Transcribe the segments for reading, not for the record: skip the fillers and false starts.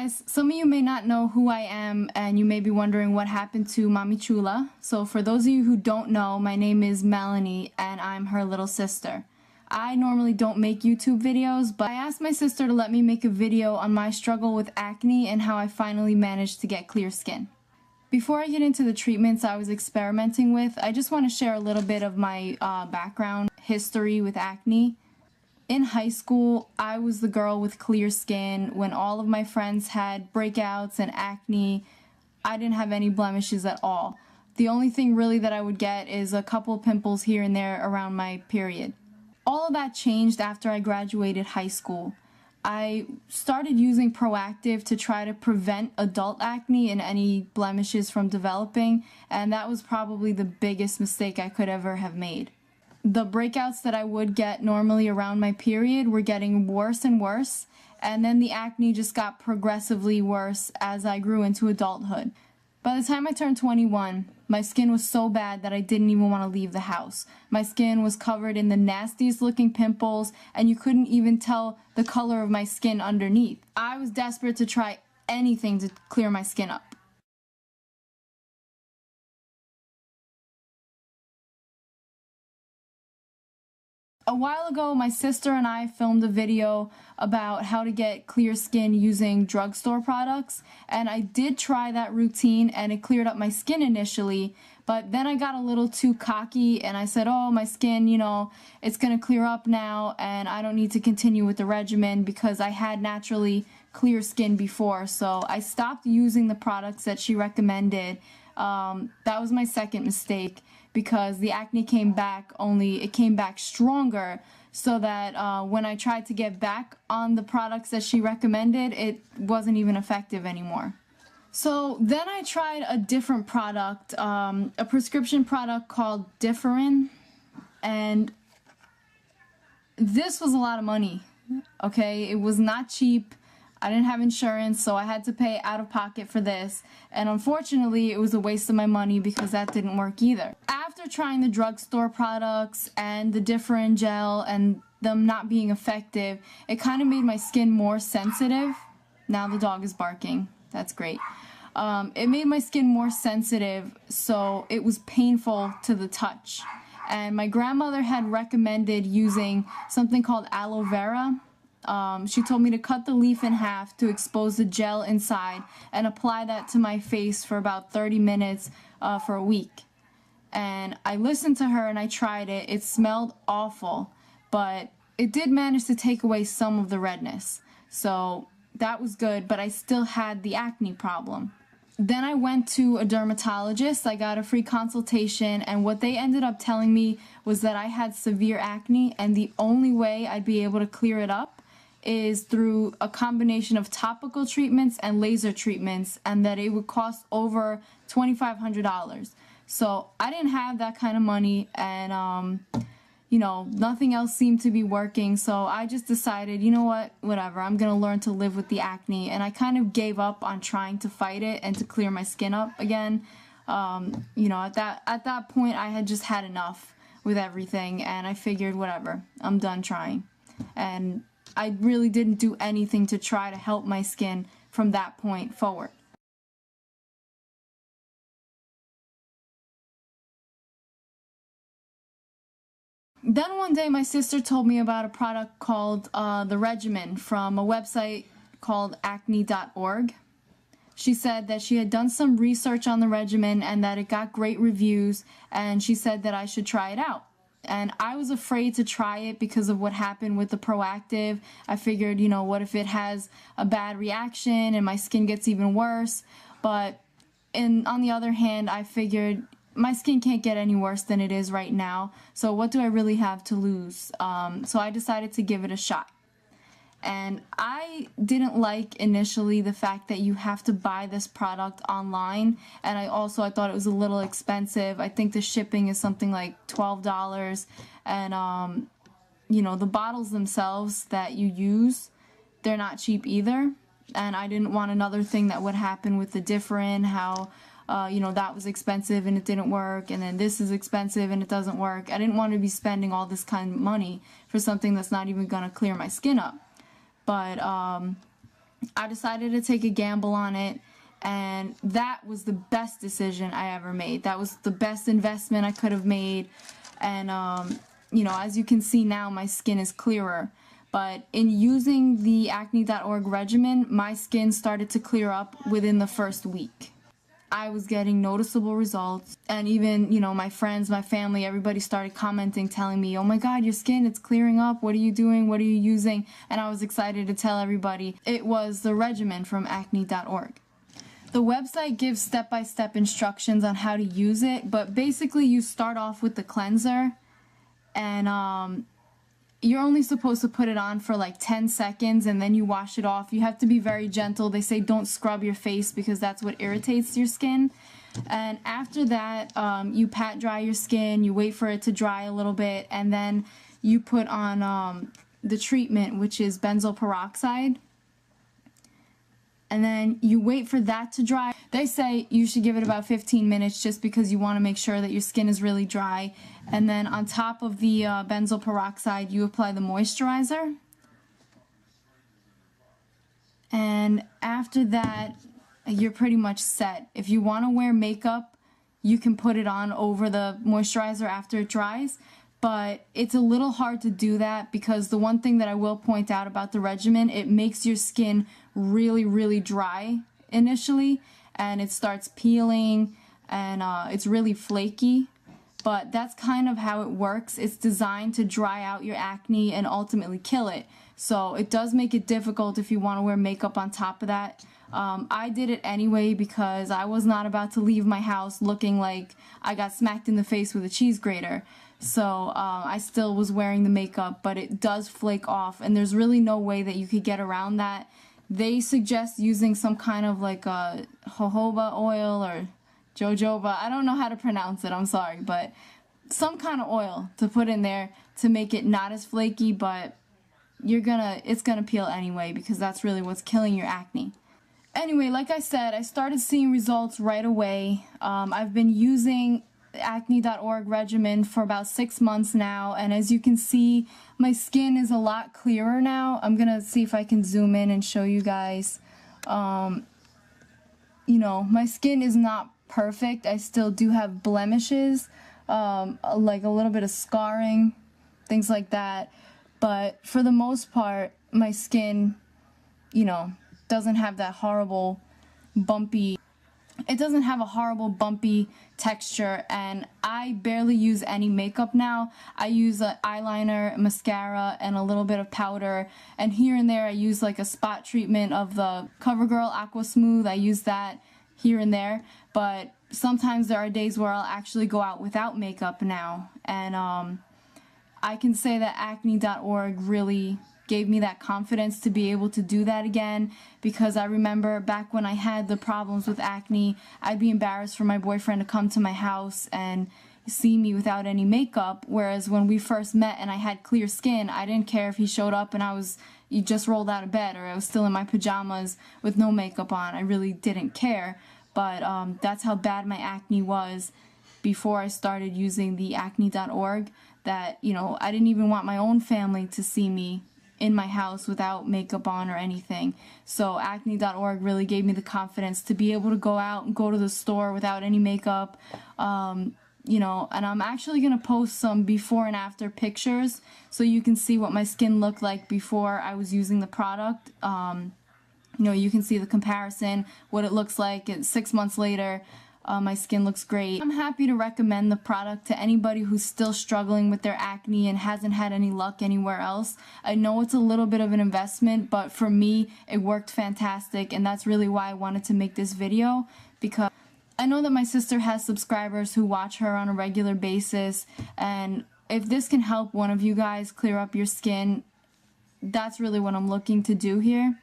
guys, some of you may not know who I am and you may be wondering what happened to Mami Chula. So for those of you who don't know, my name is Melanie and I'm her little sister. I normally don't make YouTube videos, but I asked my sister to let me make a video on my struggle with acne and how I finally managed to get clear skin. Before I get into the treatments I was experimenting with, I just want to share a little bit of my background history with acne. In high school, I was the girl with clear skin. When all of my friends had breakouts and acne, I didn't have any blemishes at all. The only thing really that I would get is a couple pimples here and there around my period. All of that changed after I graduated high school. I started using Proactive to try to prevent adult acne and any blemishes from developing, and that was probably the biggest mistake I could ever have made. The breakouts that I would get normally around my period were getting worse and worse, and then the acne just got progressively worse as I grew into adulthood. By the time I turned 21, my skin was so bad that I didn't even want to leave the house. My skin was covered in the nastiest looking pimples, and you couldn't even tell the color of my skin underneath. I was desperate to try anything to clear my skin up. A while ago, my sister and I filmed a video about how to get clear skin using drugstore products, and I did try that routine and it cleared up my skin initially, but then I got a little too cocky and I said, oh, my skin, it's gonna clear up now and I don't need to continue with the regimen because I had naturally clear skin before, so I stopped using the products that she recommended. That was my second mistake, because the acne came back, only it came back stronger, so that when I tried to get back on the products that she recommended, it wasn't even effective anymore. So then I tried a different product, a prescription product called Differin, and this was a lot of money, okay? It was not cheap. I didn't have insurance, so I had to pay out of pocket for this, and unfortunately it was a waste of my money because that didn't work either. After trying the drugstore products and the Differin gel and them not being effective, it kind of made my skin more sensitive. Now the dog is barking. That's great. It made my skin more sensitive, so it was painful to the touch. And my grandmother had recommended using something called aloe vera. She told me to cut the leaf in half to expose the gel inside and apply that to my face for about 30 minutes for a week. And I listened to her and I tried it. It smelled awful, but it did manage to take away some of the redness. So that was good, but I still had the acne problem. Then I went to a dermatologist. I got a free consultation, and what they ended up telling me was that I had severe acne, and the only way I'd be able to clear it up is through a combination of topical treatments and laser treatments, and that it would cost over $2,500. So I didn't have that kind of money, and nothing else seemed to be working, so I just decided, you know what, whatever, I'm gonna learn to live with the acne, and I kind of gave up on trying to fight it and to clear my skin up again. At that point I had just had enough with everything, and I figured, whatever, I'm done trying. And I really didn't do anything to try to help my skin from that point forward. Then one day my sister told me about a product called The Regimen from a website called acne.org. She said that she had done some research on the regimen and that it got great reviews, and she said that I should try it out. And I was afraid to try it because of what happened with the Proactive. I figured, what if it has a bad reaction and my skin gets even worse? But on the other hand, I figured my skin can't get any worse than it is right now, so what do I really have to lose? So I decided to give it a shot. And I didn't like initially the fact that you have to buy this product online, and I thought it was a little expensive. I think the shipping is something like $12, and the bottles themselves that you use, they're not cheap either. And I didn't want another thing that would happen with the Differin, how that was expensive and it didn't work, and then this is expensive and it doesn't work. I didn't want to be spending all this kind of money for something that's not even going to clear my skin up. But I decided to take a gamble on it, and that was the best decision I ever made. That was the best investment I could have made. And you know, as you can see now, my skin is clearer. But in using the acne.org regimen, my skin started to clear up within the first week. I was getting noticeable results, and even, you know, my friends, my family, everybody started commenting, telling me, oh my god, your skin, it's clearing up, what are you doing, what are you using? And I was excited to tell everybody it was the regimen from acne.org. The website gives step-by-step instructions on how to use it, but basically you start off with the cleanser, and you're only supposed to put it on for like 10 seconds and then you wash it off. You have to be very gentle. They say don't scrub your face because that's what irritates your skin. And after that, you pat dry your skin, you wait for it to dry a little bit, and then you put on the treatment, which is benzoyl peroxide. And then you wait for that to dry. They say you should give it about 15 minutes just because you want to make sure that your skin is really dry. And then on top of the benzoyl peroxide, you apply the moisturizer. And after that, you're pretty much set. If you want to wear makeup, you can put it on over the moisturizer after it dries. But it's a little hard to do that because the one thing that I will point out about the regimen, it makes your skin really, really dry initially, and it starts peeling, and it's really flaky. But that's kind of how it works. It's designed to dry out your acne and ultimately kill it. So it does make it difficult if you want to wear makeup on top of that. I did it anyway because I was not about to leave my house looking like I got smacked in the face with a cheese grater. So I still was wearing the makeup, but it does flake off, and there's really no way that you could get around that. They suggest using some kind of like a jojoba oil or jojoba. I don't know how to pronounce it, I'm sorry, but some kind of oil to put in there to make it not as flaky, but it's gonna peel anyway because that's really what's killing your acne. Anyway, like I said, I started seeing results right away. I've been using acne.org regimen for about 6 months now, and as you can see, my skin is a lot clearer now. I'm gonna see if I can zoom in and show you guys. You know, my skin is not perfect. I still do have blemishes, like a little bit of scarring, things like that, but for the most part, my skin, you know, doesn't have that horrible bumpy texture, and I barely use any makeup now. I use an eyeliner, mascara, and a little bit of powder, and here and there I use like a spot treatment of the CoverGirl Aqua Smooth. I use that here and there, but sometimes there are days where I'll actually go out without makeup now, and I can say that acne.org really gave me that confidence to be able to do that again, because I remember back when I had the problems with acne, I'd be embarrassed for my boyfriend to come to my house and see me without any makeup, whereas when we first met and I had clear skin, I didn't care if he showed up and you just rolled out of bed, or I was still in my pajamas with no makeup on. I really didn't care, but that's how bad my acne was before I started using the acne.org, that, you know, I didn't even want my own family to see me in my house without makeup on or anything. So acne.org really gave me the confidence to be able to go out and go to the store without any makeup. You know, and I'm actually going to post some before and after pictures so you can see what my skin looked like before I was using the product. You know, you can see the comparison, what it looks like, and 6 months later, my skin looks great. I'm happy to recommend the product to anybody who's still struggling with their acne and hasn't had any luck anywhere else. I know it's a little bit of an investment, but for me, it worked fantastic, and that's really why I wanted to make this video, because I know that my sister has subscribers who watch her on a regular basis, and if this can help one of you guys clear up your skin, that's really what I'm looking to do here.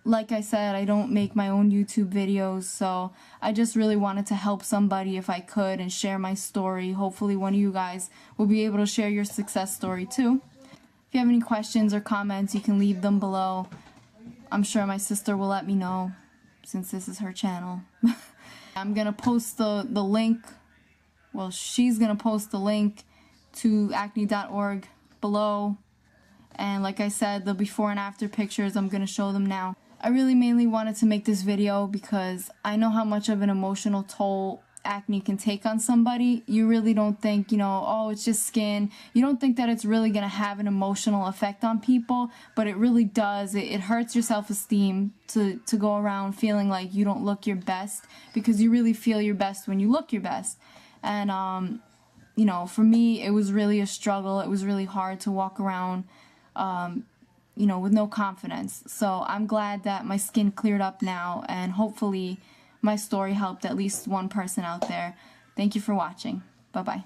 Like I said, I don't make my own YouTube videos, so I just really wanted to help somebody if I could and share my story. Hopefully one of you guys will be able to share your success story too. If you have any questions or comments, you can leave them below. I'm sure my sister will let me know, since this is her channel. I'm gonna post the link, well, she's gonna post the link to acne.org below, And like I said, the before and after pictures, I'm going to show them now. I really mainly wanted to make this video because I know how much of an emotional toll acne can take on somebody. You really don't think, you know, oh, it's just skin. You don't think that it's really going to have an emotional effect on people, but it really does. It hurts your self-esteem to go around feeling like you don't look your best, because you really feel your best when you look your best. And, you know, for me, it was really a struggle. It was really hard to walk around, you know, with no confidence. So I'm glad that my skin cleared up now, and hopefully my story helped at least one person out there. Thank you for watching. Bye-bye.